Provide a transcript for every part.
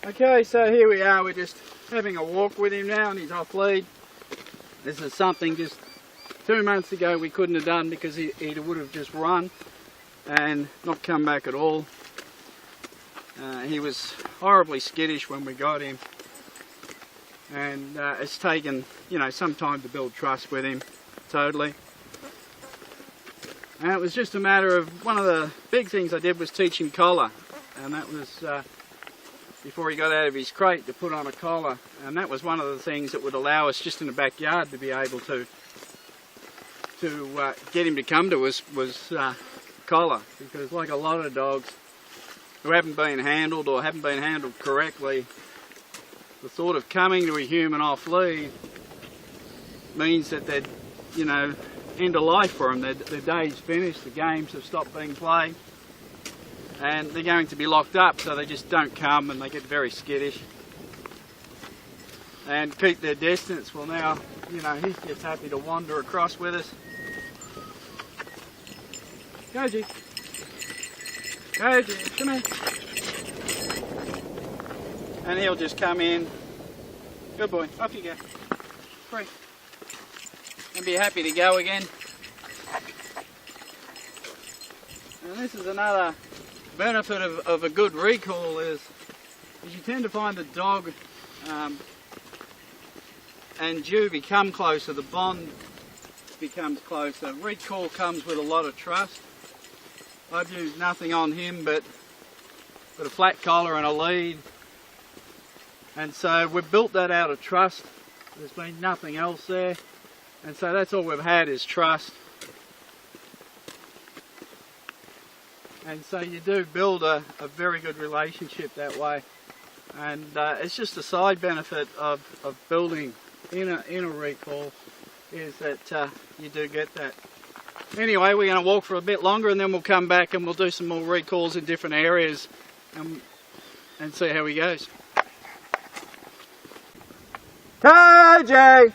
Okay, so here we are, we're just having a walk with him now and he's off lead. This is something just 2 months ago we couldn't have done because he would have just run and not come back at all. He was horribly skittish when we got him, and it's taken, you know, some time to build trust with him, totally. And it was just a matter of, one of the big things I did was teach him collar, and that was before he got out of his crate, to put on a collar, and that was one of the things that would allow us just in the backyard to be able to get him to come to us, was collar, because like a lot of dogs who haven't been handled or haven't been handled correctly, the thought of coming to a human off lead means that they're, you know, end of life for them. Their day's finished, the games have stopped being played, and they're going to be locked up, so they just don't come and they get very skittish and keep their distance. Well, now, you know, he's just happy to wander across with us. Koji, Koji, come here. And he'll just come in. Good boy, off you go. Free. And be happy to go again. And this is another benefit of a good recall, is you tend to find the dog and you become closer, the bond becomes closer. Recall comes with a lot of trust. I've used nothing on him but a flat collar and a lead, and so we've built that out of trust. There's been nothing else there, and so that's all we've had is trust. And so you do build a very good relationship that way, and it's just a side benefit of building in a recall, is that you do get that. Anyway, we're going to walk for a bit longer and then we'll come back and we'll do some more recalls in different areas and see how he goes. KJ!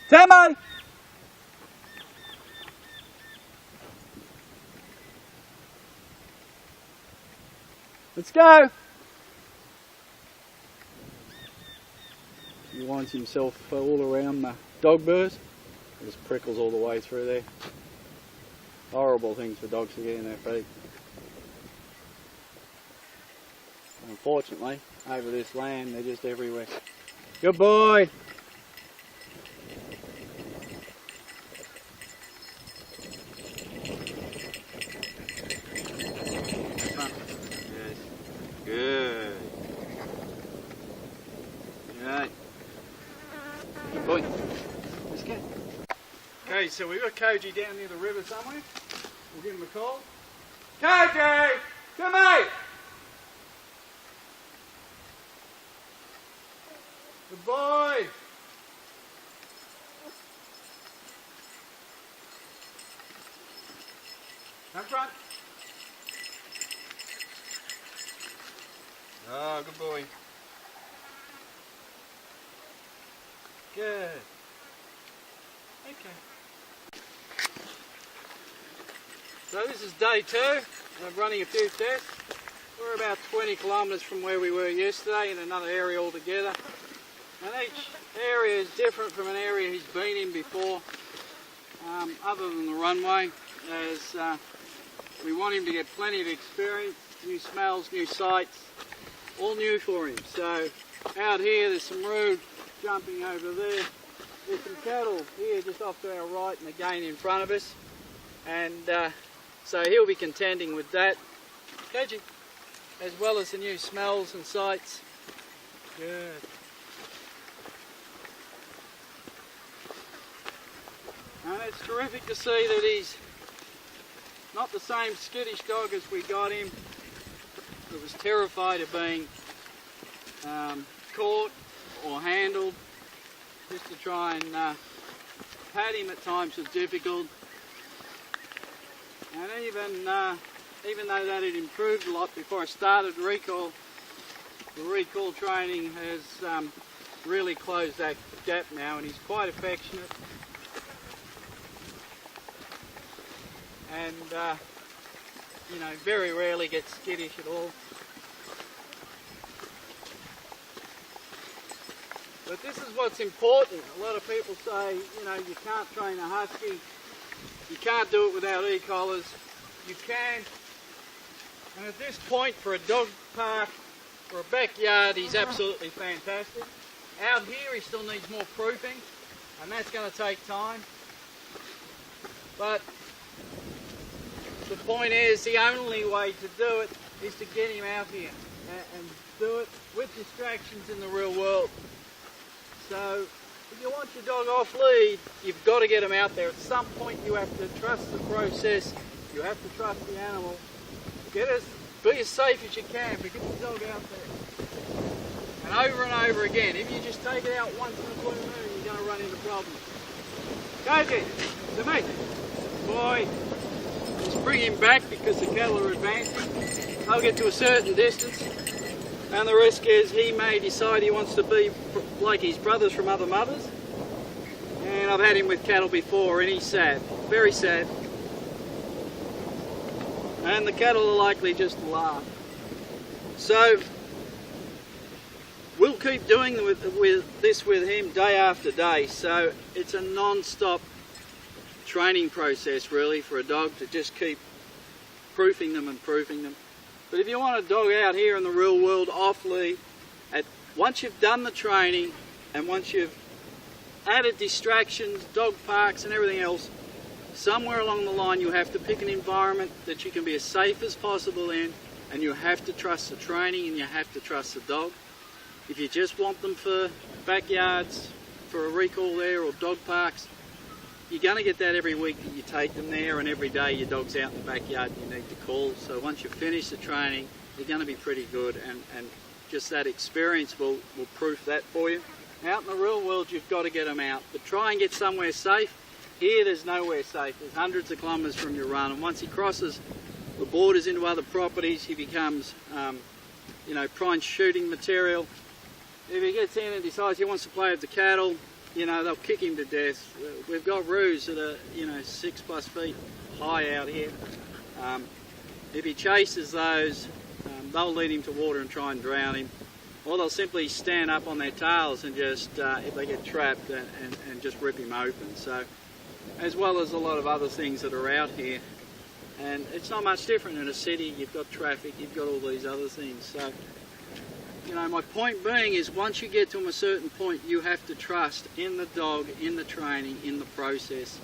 Tammy! Let's go! He winds himself all around the dog burrs. There's prickles all the way through there. Horrible things for dogs to get in their feet. Unfortunately, over this land, they're just everywhere. Good boy! Yes. Good. Right. Good boy. Let's go. Okay, so we've got Koji down near the river somewhere. We'll give him a call. Koji! Come here! Good boy! Up front. Oh, good boy. Good. Okay. So this is day 2 of running a few tests. We're about 20 kilometres from where we were yesterday, in another area altogether. And each area is different from an area he's been in before, other than the runway, as we want him to get plenty of experience, new smells, new sights, all new for him. So out here there's some rude jumping over there. There's some cattle here just off to our right and again in front of us, and so he'll be contending with that, Koji, as well as the new smells and sights. Good. And it's terrific to see that he's not the same skittish dog as we got him. That was terrified of being caught or handled. Just to try and pat him at times was difficult. And even though that had improved a lot before I started recall, the recall training has really closed that gap now, and he's quite affectionate. And you know, very rarely gets skittish at all. But this is what's important. A lot of people say, you know, you can't train a husky, you can't do it without e-collars. You can. And at this point, for a dog park or a backyard, he's absolutely fantastic. Out here, he still needs more proofing, and that's going to take time. But the point is, the only way to do it is to get him out here and do it with distractions in the real world. So if you want your dog off lead, you've got to get him out there. At some point you have to trust the process, you have to trust the animal. Be as safe as you can, but get the dog out there. And over again. If you just take it out once in a blue moon, you're going to run into problems. Go get it. So mate, boy, just bring him back because the cattle are advancing. They'll get to a certain distance. And the risk is he may decide he wants to be like his brothers from other mothers. And I've had him with cattle before and he's sad, very sad. And the cattle are likely just to laugh. So we'll keep doing this with him day after day. So it's a non-stop training process really for a dog to just keep proofing them and proofing them. But if you want a dog out here in the real world off lead, once you've done the training and once you've added distractions, dog parks and everything else, somewhere along the line you have to pick an environment that you can be as safe as possible in, and you have to trust the training and you have to trust the dog. If you just want them for backyards, for a recall there or dog parks, you're going to get that every week that you take them there, and every day your dog's out in the backyard and you need to call. So once you finish the training, you're going to be pretty good, and just that experience will proof that for you. Out in the real world, you've got to get them out, but try and get somewhere safe. Here, there's nowhere safe. There's hundreds of kilometres from your run, and once he crosses the borders into other properties, he becomes, you know, prime shooting material. If he gets in and decides he wants to play with the cattle, you know, they'll kick him to death. We've got roos that are, you know, 6+ feet high out here. If he chases those, they'll lead him to water and try and drown him. Or they'll simply stand up on their tails and just, if they get trapped, and just rip him open. So, as well as a lot of other things that are out here. And it's not much different in a city. You've got traffic, you've got all these other things. So, you know, my point being is once you get to a certain point, you have to trust in the dog, in the training, in the process.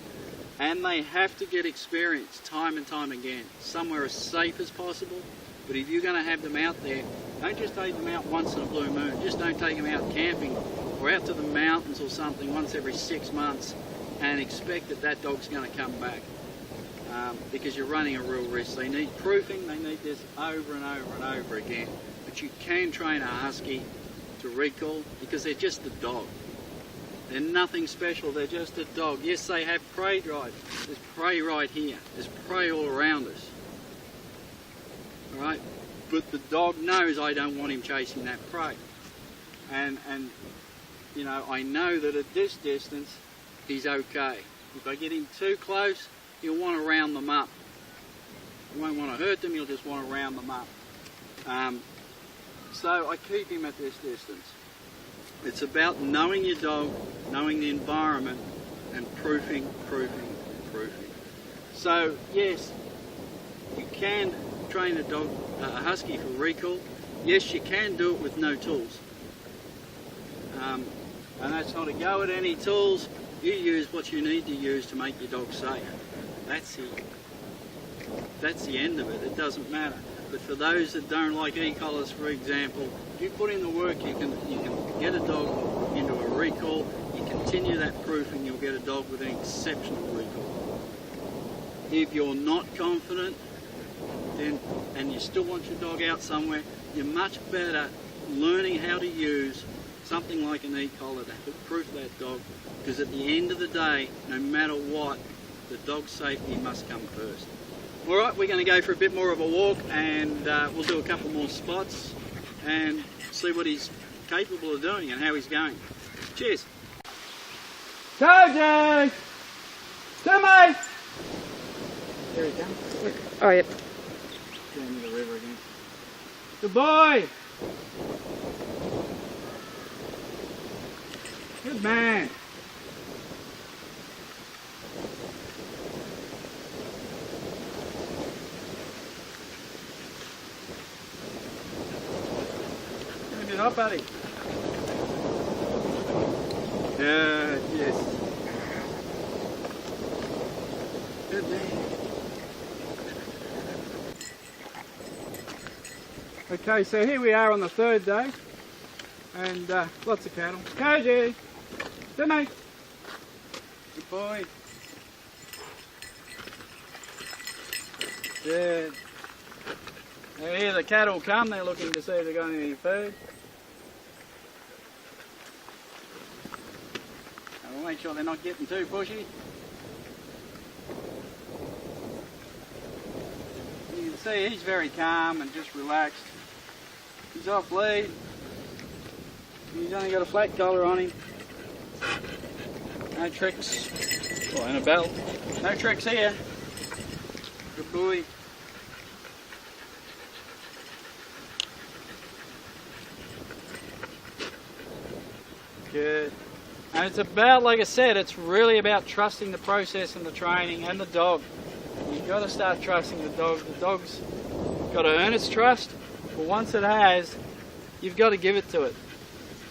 And they have to get experience time and time again, somewhere as safe as possible. But if you're going to have them out there, don't just take them out once in a blue moon. Just don't take them out camping or out to the mountains or something once every 6 months and expect that that dog's going to come back. Because you're running a real risk. They need proofing, they need this over and over and over again. But you can train a husky to recall because they're just a dog. They're nothing special, they're just a dog. Yes, they have prey drive. There's prey right here. There's prey all around us. Alright? But the dog knows I don't want him chasing that prey. And you know, I know that at this distance, he's okay. If I get him too close, he'll want to round them up. He won't want to hurt them, he'll just want to round them up. So I keep him at this distance. It's about knowing your dog, knowing the environment, and proofing. So yes, you can train a dog, a husky for recall. Yes, you can do it with no tools. And that's not a go at any tools. You use what you need to use to make your dog safe. That's the end of it. It doesn't matter. But for those that don't like e-collars, for example, if you put in the work, you can get a dog into a recall. You continue that proofing, you'll get a dog with an exceptional recall. If you're not confident, then and you still want your dog out somewhere, you're much better learning how to use something like an e-collar to proof that dog. Because at the end of the day, no matter what, the dog's safety must come first. Alright, we're going to go for a bit more of a walk, and we'll do a couple more spots and see what he's capable of doing and how he's going. Cheers. Jojo! Timmy! There he comes. Oh, yep. Down to the river again. Good boy! Good man. Give it up, buddy. Good, yes. Good man. Okay, so here we are on the third day, and lots of cattle. Koji! Good mate! Good boy. Good. Now here the cattle come, they're looking to see if they're got any food. And we'll make sure they're not getting too pushy. You can see he's very calm and just relaxed. He's off lead. He's only got a flat collar on him. No tricks. Oh, and a belt. No tricks here. Good boy. Good. And it's about, like I said, it's really about trusting the process and the training and the dog. You've got to start trusting the dog. The dog's got to earn its trust, but once it has, you've got to give it to it.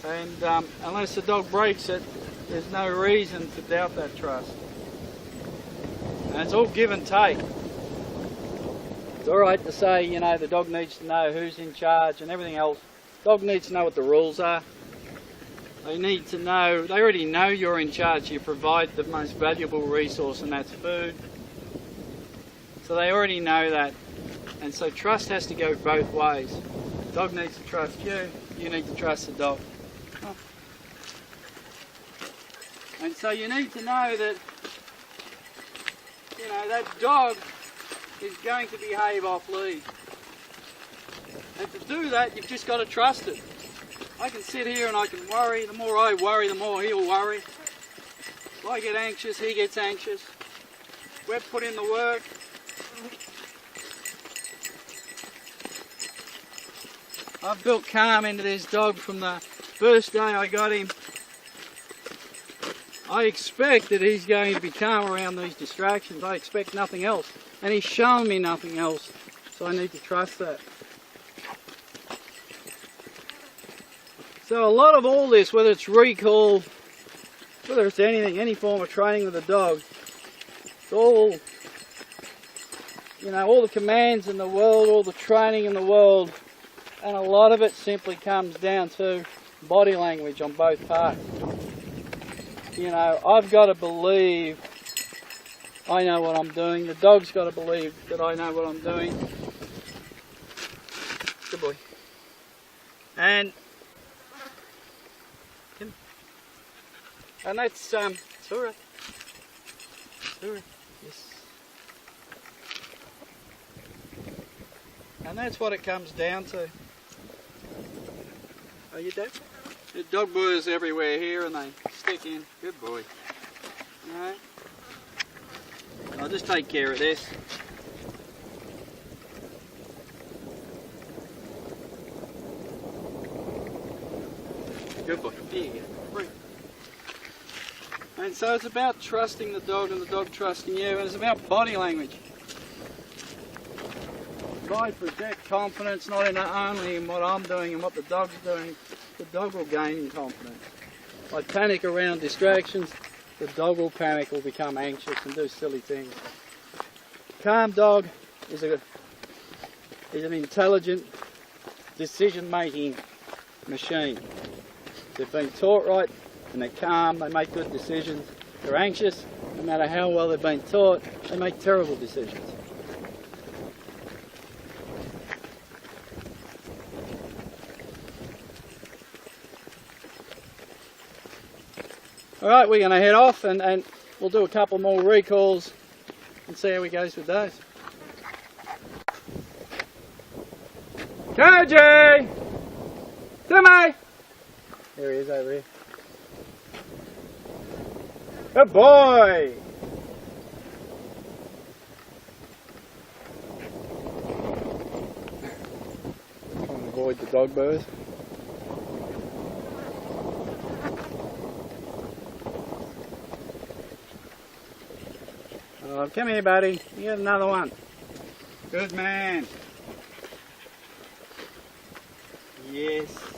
And unless the dog breaks it, there's no reason to doubt that trust. And it's all give and take. It's alright to say, you know, the dog needs to know who's in charge and everything else. The dog needs to know what the rules are. They need to know, they already know you're in charge. You provide the most valuable resource, and that's food. So they already know that. And so trust has to go both ways. The dog needs to trust you, you need to trust the dog. Oh. And so you need to know that, you know, that dog is going to behave off lead. And to do that, you've just got to trust it. I can sit here and I can worry. The more I worry, the more he'll worry. If I get anxious, he gets anxious. We've put in the work. I've built calm into this dog from the first day I got him. I expect that he's going to be calm around these distractions. I expect nothing else. And he's shown me nothing else. So I need to trust that. So a lot of all this, whether it's recall, whether it's anything, any form of training with a dog, it's all, you know, all the commands in the world, all the training in the world, and a lot of it simply comes down to body language on both parts. You know, I've got to believe I know what I'm doing. The dog's got to believe that I know what I'm doing. Good boy. And that's Sura. Sura, yes. And that's what it comes down to. Are you dead? The dog boys everywhere here and they stick in. Good boy. Alright. I'll just take care of this. Good boy. Here you go. Bring. And so it's about trusting the dog and the dog trusting you, and it's about body language. If I project confidence not only in what I'm doing and what the dog's doing, the dog will gain in confidence. If I panic around distractions, the dog will panic, will become anxious and do silly things. A calm dog is an intelligent decision-making machine. They've been taught right, and they're calm, they make good decisions. They're anxious, no matter how well they've been taught, they make terrible decisions. Alright, we're going to head off and we'll do a couple more recalls and see how he goes with those. Koji! Timmy! There he is over here. Good boy! Trying to avoid the dog burrs. Oh, come here, buddy. You get another one. Good man. Yes.